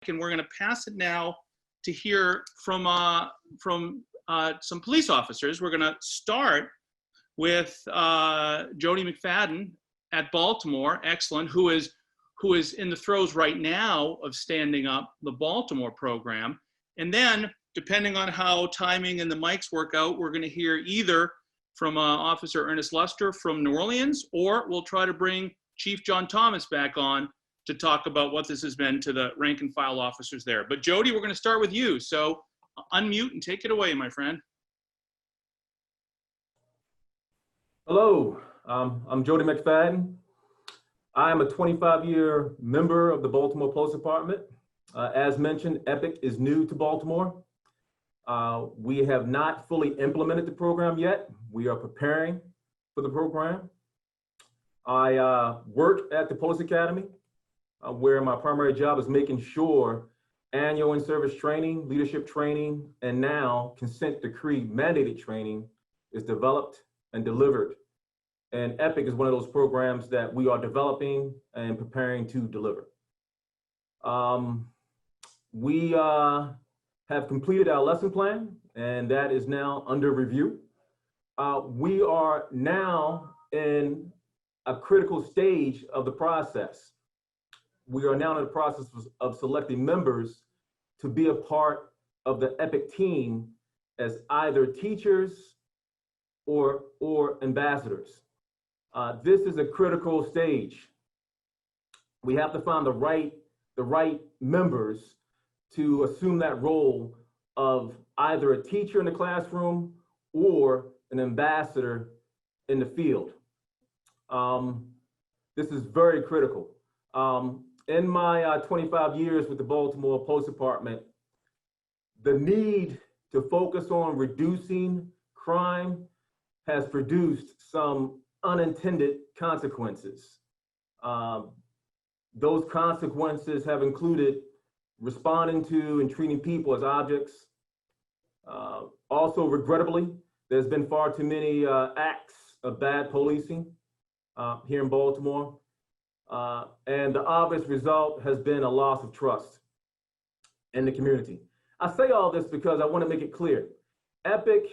and we're going to pass it now to hear from some police officers. We're going to start with Jodie McFadden at Baltimore, excellent, who is in the throes right now of standing up the Baltimore program. And then, depending on how timing and the mics work out, we're going to hear either from Officer Ernest Luster from New Orleans, or we'll try to bring Chief John Thomas back on to talk about what this has been to the rank and file officers there. But Jodie, we're going to start with you. So unmute and take it away, my friend. Hello, I'm Jodie McFadden. I am a 25-year member of the Baltimore Police Department. As mentioned, EPIC is new to Baltimore. We have not fully implemented the program yet. We are preparing for the program. I work at the Police Academy, where my primary job is making sure annual in-service training, leadership training, and now consent decree mandated training is developed and delivered. And EPIC is one of those programs that we are developing and preparing to deliver. We have completed our lesson plan, and that is now under review. We are now in a critical stage of the process. We are now in the process of selecting members to be a part of the EPIC team as either teachers or ambassadors. This is a critical stage. We have to find the right members to assume that role of either a teacher in the classroom or an ambassador in the field. This is very critical. In my 25 years with the Baltimore Police Department, the need to focus on reducing crime has produced some unintended consequences. Those consequences have included responding to and treating people as objects. Also, regrettably, there's been far too many acts of bad policing here in Baltimore. And the obvious result has been a loss of trust in the community. I say all this because I want to make it clear. EPIC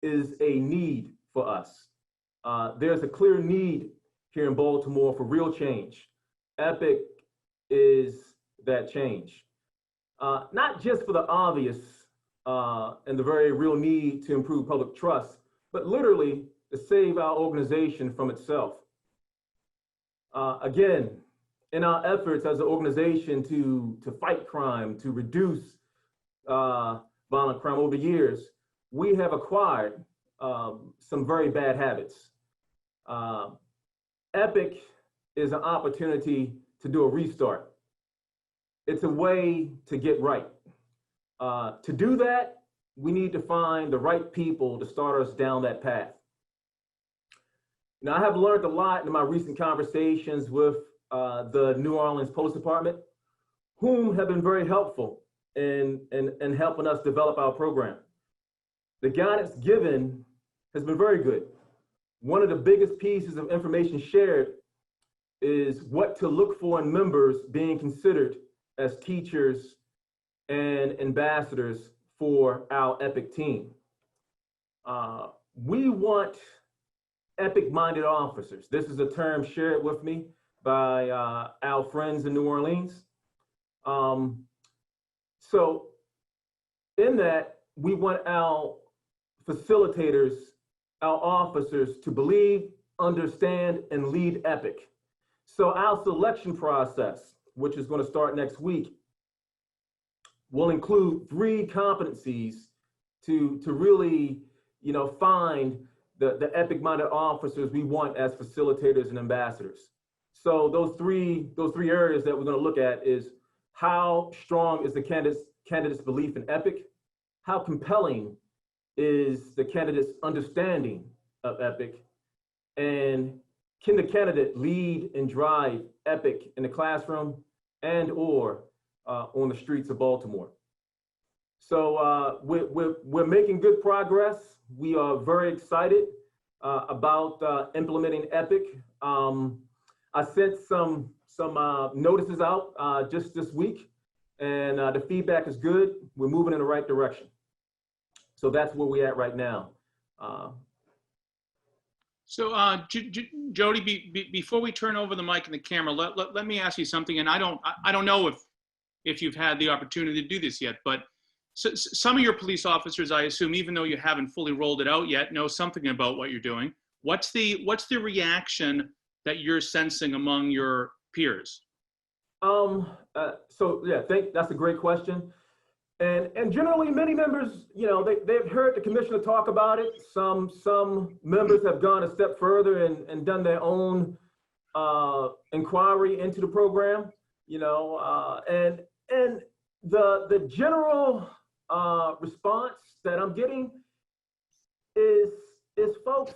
is a need for us. There's a clear need here in Baltimore for real change. EPIC is that change. Not just for the obvious and the very real need to improve public trust, but literally to save our organization from itself. Again, in our efforts as an organization to fight crime, to reduce violent crime over years, we have acquired some very bad habits. EPIC is an opportunity to do a restart. It's a way to get right. To do that, we need to find the right people to start us down that path. Now, I have learned a lot in my recent conversations with the New Orleans Police Department, whom have been very helpful in helping us develop our program. The guidance given has been very good. One of the biggest pieces of information shared is what to look for in members being considered as teachers and ambassadors for our EPIC team. We want EPIC-minded officers. This is a term shared with me by our friends in New Orleans. So in that, we want our facilitators, our officers to believe, understand, and lead EPIC. So our selection process, which is going to start next week, will include 3 competencies to really, find the EPIC-minded officers we want as facilitators and ambassadors. So those three areas that we're going to look at is how strong is the candidate's belief in EPIC, how compelling is the candidate's understanding of EPIC, and can the candidate lead and drive EPIC in the classroom and or on the streets of Baltimore. So we're making good progress. We are very excited about implementing EPIC. I sent some notices out just this week and the feedback is good. We're moving in the right direction. So that's where we're at right now. So, Jodie, before we turn over the mic and the camera, let me ask you something. And I don't know if you've had the opportunity to do this yet, but some of your police officers, I assume, even though you haven't fully rolled it out yet, know something about what you're doing. What's the reaction that you're sensing among your peers? So yeah, that's a great question. And generally, many members, you know, they've heard the commissioner talk about it. Some members have gone a step further and done their own inquiry into the program, you know, and the general response that I'm getting is folks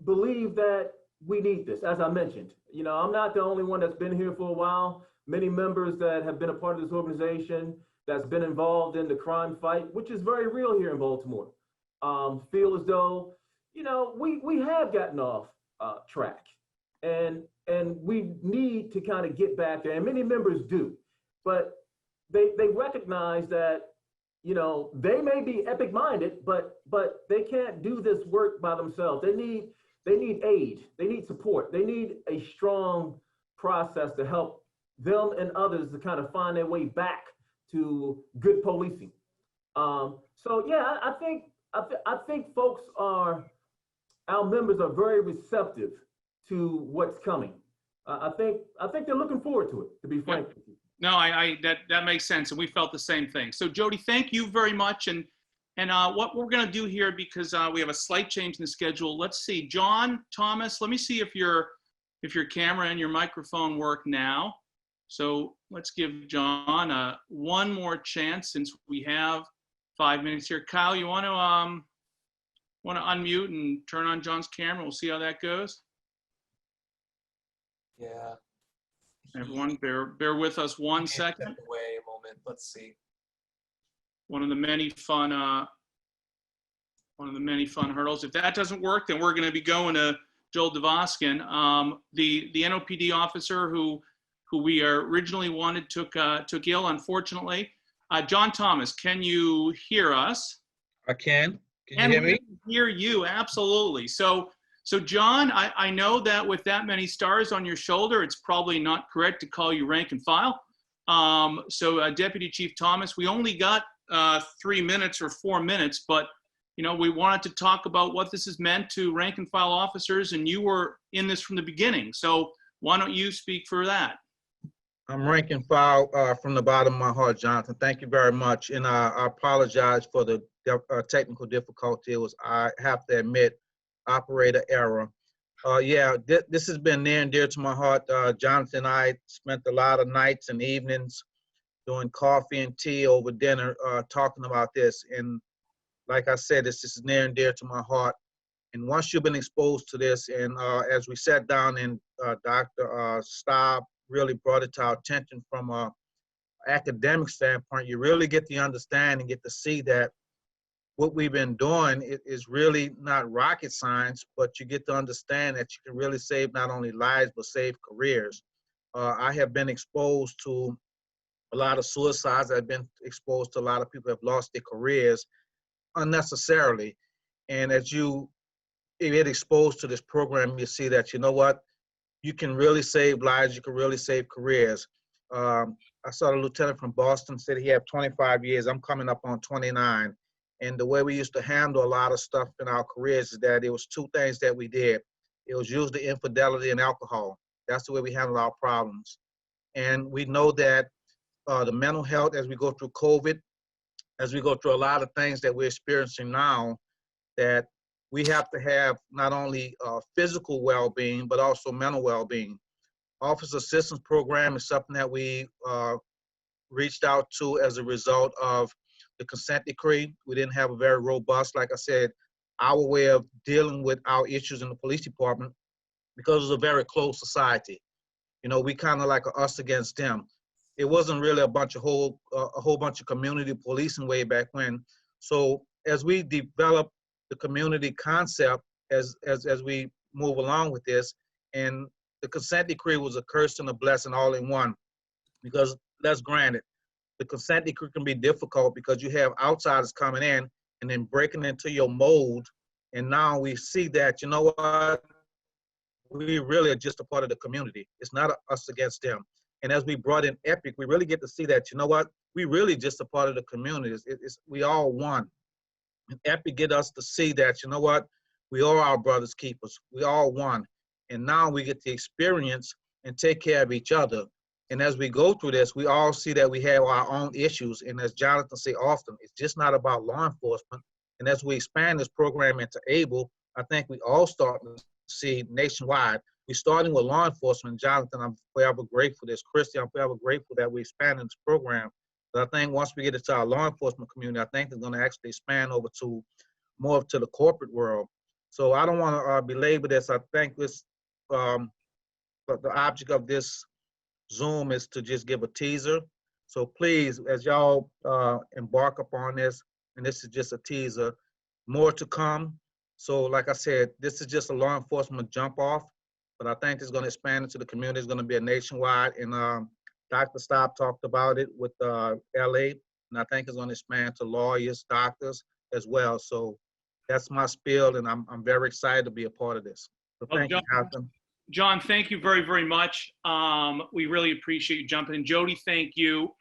believe that we need this. As I mentioned, you know, I'm not the only one that's been here for a while. Many members that have been a part of this organization that's been involved in the crime fight, which is very real here in Baltimore, feel as though, you know, we have gotten off track, and we need to kind of get back there, and many members do, but they recognize that, you know, they may be epic-minded, but they can't do this work by themselves. They need aid, they need support, they need a strong process to help them and others to kind of find their way back to good policing. So yeah, I think folks our members are very receptive to what's coming. I think they're looking forward to it, to be frank with you. No, that makes sense, and we felt the same thing. So Jodie, thank you very much. And what we're going to do here, because we have a slight change in the schedule. Let's see, John Thomas. Let me see if your camera and your microphone work now. So let's give John one more chance since we have 5 minutes here. Kyle, you want to unmute and turn on John's camera? We'll see how that goes. Yeah. Everyone, bear with us one second. Away a moment. Let's see. One of the many fun hurdles. If that doesn't work, then we're going to be going to Joel Devoskin, the NOPD officer who we originally wanted took ill, unfortunately. John Thomas, can you hear us? I can. Can you hear me? Hear you, absolutely. So John, I know that with that many stars on your shoulder, it's probably not correct to call you rank and file. So Deputy Chief Thomas, we only got 3 minutes or 4 minutes, but you know, we wanted to talk about what this has meant to rank and file officers, and you were in this from the beginning. So why don't you speak for that? I'm rank and file from the bottom of my heart, Jonathan. Thank you very much. And I apologize for the technical difficulty. It was, I have to admit, operator error. Yeah, this has been near and dear to my heart. Jonathan and I spent a lot of nights and evenings doing coffee and tea over dinner talking about this. And like I said, this is near and dear to my heart. And once you've been exposed to this, and as we sat down and Dr. Staub really brought it to our attention from an academic standpoint, you really get to understand and get to see that what we've been doing is really not rocket science, but you get to understand that you can really save not only lives, but save careers. I have been exposed to a lot of suicides. I've been exposed to a lot of people who have lost their careers unnecessarily. And as you get exposed to this program, you see that, you know what, you can really save lives, you can really save careers. I saw the lieutenant from Boston said he had 25 years. I'm coming up on 29. And the way we used to handle a lot of stuff in our careers is that it was two things that we did. It was usually infidelity and alcohol. That's the way we handled our problems. And we know that the mental health, as we go through COVID, as we go through a lot of things that we're experiencing now, that we have to have not only physical well-being, but also mental well-being. Officer Assistance Program is something that we reached out to as a result of the consent decree. We didn't have a very robust, like I said, our way of dealing with our issues in the police department, because it was a very closed society. You know, we kind of like us against them. It wasn't really a whole bunch of community policing way back when. So as we develop the community concept, as we move along with this, and the consent decree was a curse and a blessing all in one, because let's grant it, the consent decree can be difficult because you have outsiders coming in and then breaking into your mold. And now we see that, you know what, we really are just a part of the community. It's not us against them. And as we brought in EPIC, we really get to see that, you know what, we really just a part of the community. We all one. And EPIC get us to see that, you know what, we are our brother's keepers. We all one. And now we get to experience and take care of each other. And as we go through this, we all see that we have our own issues. And as Jonathan say often, it's just not about law enforcement. And as we expand this program into ABLE, I think we all start to see nationwide. We're starting with law enforcement. Jonathan, I'm forever grateful. This Christy, I'm forever grateful that we expanded this program. But I think once we get into our law enforcement community, I think it's going to actually expand over to more to the corporate world. So I don't want to belabor this. I think this, the object of this Zoom is to just give a teaser. So please, as y'all embark upon this, and this is just a teaser, more to come. So like I said, this is just a law enforcement jump off, but I think it's going to expand into the community. It's going to be a nationwide, and Dr. Staub talked about it with LA, and I think it's going to expand to lawyers, doctors as well. So that's my spiel, and I'm very excited to be a part of this. So thank you, Jonathan. John, thank you very, very much. We really appreciate you jumping in. Jodie, thank you.